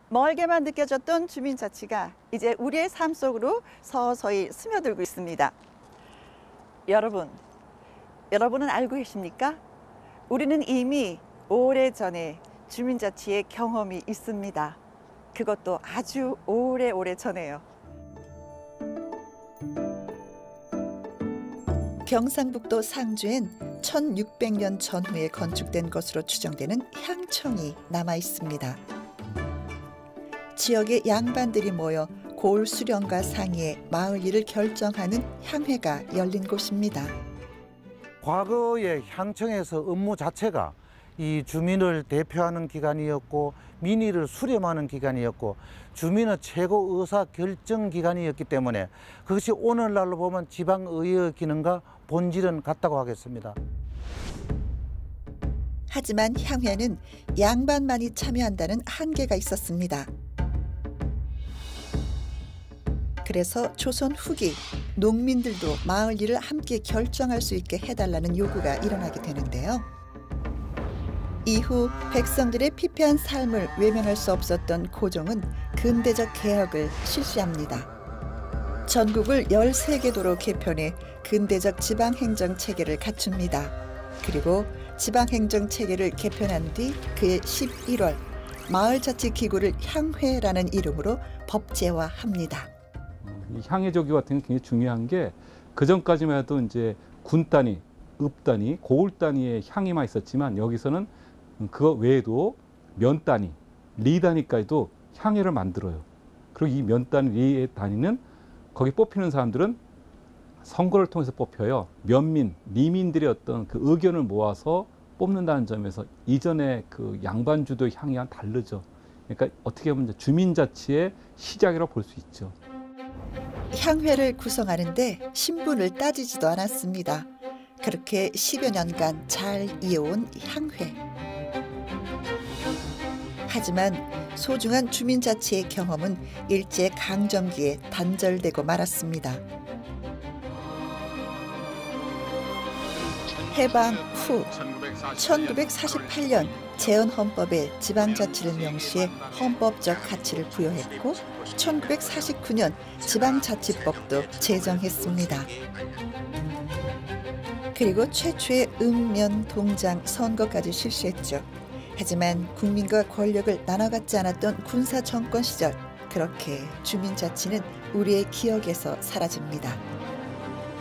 멀게만 느껴졌던 주민자치가 이제 우리의 삶 속으로 서서히 스며들고 있습니다. 여러분은 알고 계십니까? 우리는 이미 오래전에 주민자치의 경험이 있습니다. 그것도 아주 오래오래 전에요. 경상북도 상주엔 1600년 전후에 건축된 것으로 추정되는 향청이 남아 있습니다. 지역의 양반들이 모여 고을 수령과 상의해 마을 일을 결정하는 향회가 열린 곳입니다. 과거의 향청에서 업무 자체가 이 주민을 대표하는 기관이었고 민의를 수렴하는 기관이었고 주민의 최고 의사 결정 기관이었기 때문에 그것이 오늘날로 보면 지방의회의 기능과 본질은 같다고 하겠습니다. 하지만 향회는 양반만이 참여한다는 한계가 있었습니다. 그래서 조선 후기 농민들도 마을 일을 함께 결정할 수 있게 해달라는 요구가 일어나게 되는데요. 이후 백성들의 피폐한 삶을 외면할 수 없었던 고종은 근대적 개혁을 실시합니다. 전국을 13개 도로 개편해 근대적 지방행정 체계를 갖춥니다. 그리고 지방행정 체계를 개편한 뒤 그해 11월 마을자치기구를 향회라는 이름으로 법제화합니다. 이 향해조교 같은 게 굉장히 중요한 게 그전까지만 해도 이제 군 단위, 읍 단위, 고을 단위의 향이만 있었지만 여기서는 그거 외에도 면 단위, 리 단위까지도 향회를 만들어요. 그리고 이 면 단위, 리 단위는 거기 뽑히는 사람들은 선거를 통해서 뽑혀요. 면민, 리민들의 어떤 그 의견을 모아서 뽑는다는 점에서 이전의 그 양반주도의 향이와는 다르죠. 그러니까 어떻게 보면 주민자치의 시작이라고 볼 수 있죠. 향회를 구성하는데 신분을 따지지도 않았습니다. 그렇게 10여 년간 잘 이어온 향회. 하지만 소중한 주민자치의 경험은 일제강점기에 단절되고 말았습니다. 해방 후 1948년 재헌헌법에 지방자치를 명시해 헌법적 가치를 부여했고 1949년 지방자치법도 제정했습니다. 그리고 최초의 읍면, 동장, 선거까지 실시했죠. 하지만 국민과 권력을 나눠 갖지 않았던 군사 정권 시절, 그렇게 주민자치는 우리의 기억에서 사라집니다.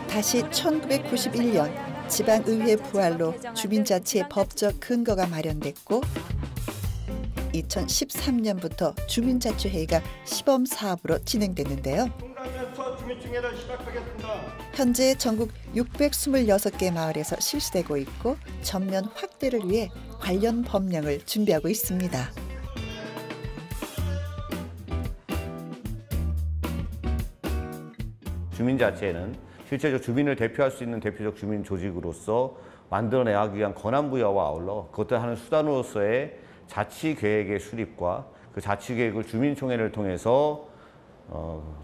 다시 1991년 지방의회 부활로 주민자치의 법적 근거가 마련됐고 2013년부터 주민자치회의가 시범사업으로 진행됐는데요. 현재 전국 626개 마을에서 실시되고 있고 전면 확대를 위해 관련 법령을 준비하고 있습니다. 주민자치회는 실제로 주민을 대표할 수 있는 대표적 주민 조직으로서 만들어내기 위한 권한부여와 아울러 그것을 하는 수단으로서의 자치계획의 수립과 그 자치계획을 주민총회를 통해서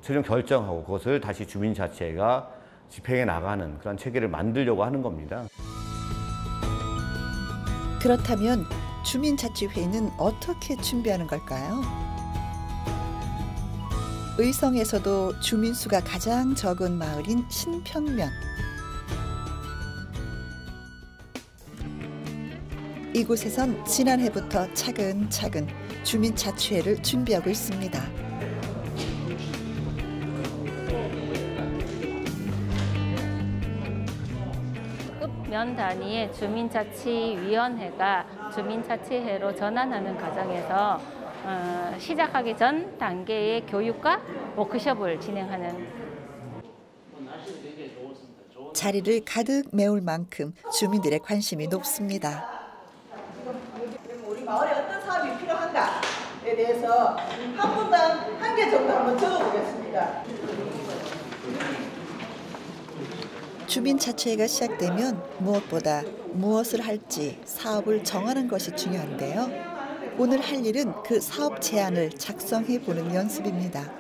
최종 결정하고 그것을 다시 주민자치회가 집행해 나가는 그런 체계를 만들려고 하는 겁니다. 그렇다면 주민자치회의는 어떻게 준비하는 걸까요? 의성에서도 주민수가 가장 적은 마을인 신평면. 이곳에선 지난해부터 차근차근 주민자치회를 준비하고 있습니다. 면 단위의 주민자치위원회가 주민자치회로 전환하는 과정에서 시작하기 전 단계의 교육과 워크숍을 진행하는. 자리를 가득 메울 만큼 주민들의 관심이 높습니다. 우리 마을에 어떤 사업이 필요한가에 대해서 한 분당 1개 정도 한번 적어보겠습니다. 주민자치회가 시작되면 무엇보다 무엇을 할지 사업을 정하는 것이 중요한데요. 오늘 할 일은 그 사업 제안을 작성해 보는 연습입니다.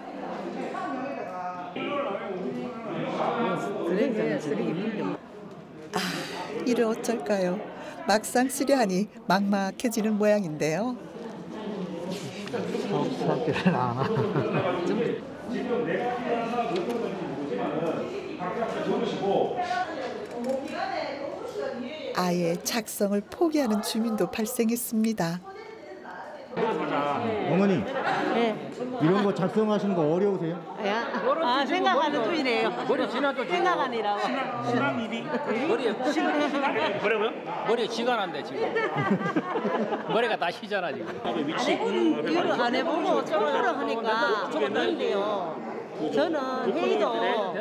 아, 이를 어쩔까요? 막상 쓰려하니 막막해지는 모양인데요. 사업들은 안 하나. 아예 작성을 포기하는 주민도 발생했습니다. 어머니, 네. 이런 거 작성하시는 거 어려우세요? 아, 생각하는 중이네요. 머리 지나도 생각하느라고. 뭐라고요? 머리에 쥐가 난대 지금. 머리가 다 휘잖아 지금. 이거를 안 해보고 처음으로 하니까 조금 다른데요. 저는 회의도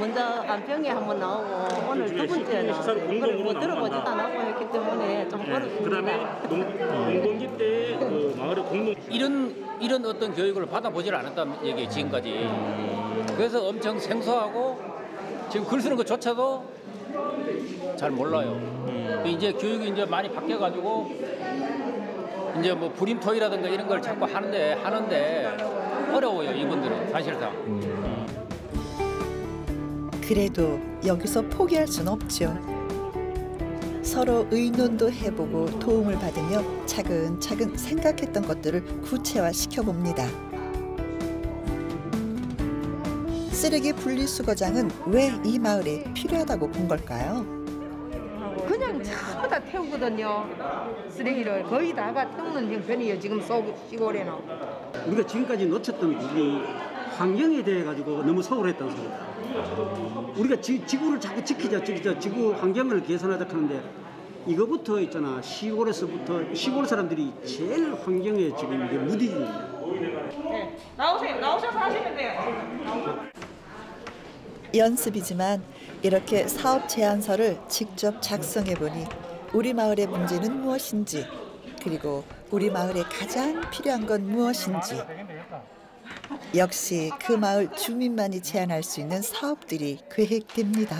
먼저 안평에 한번 나오고 오늘 두 번째는 그걸 뭐 들어보지도 않았고 했기 때문에 좀 어렵습니다. 그다음에 농번기 때 그 마을의 공동 이런 어떤 교육을 받아보질 않았다는 얘기 지금까지. 그래서 엄청 생소하고 지금 글 쓰는 것조차도 잘 몰라요. 이제 교육이 이제 많이 바뀌어가지고 이제 뭐 불임토이라든가 이런 걸 자꾸 하는데 어려워요 이분들은 사실상. 그래도 여기서 포기할 순 없죠. 서로 의논도 해보고 도움을 받으며 차근차근 생각했던 것들을 구체화시켜 봅니다. 쓰레기 분리수거장은 왜 이 마을에 필요하다고 본 걸까요? 그냥 전부 다 태우거든요. 쓰레기를 거의 다가 태우는 형편이에요. 지금 시골에는. 우리가 지금까지 놓쳤던 부분이 환경에 대해 가지고 너무 소홀했다는 소리다. 우리가 지구를 자꾸 지키자, 지구 환경을 개선하자 하는데 이거부터 있잖아. 시골에서부터 시골 사람들이 제일 환경에 지금 이게 무디입니다. 네. 나오셔서 하시면 돼요. 연습이지만 이렇게 사업 제안서를 직접 작성해 보니 우리 마을의 문제는 무엇인지, 그리고 우리 마을에 가장 필요한 건 무엇인지, 역시 그 마을 주민만이 제안할 수 있는 사업들이 계획됩니다.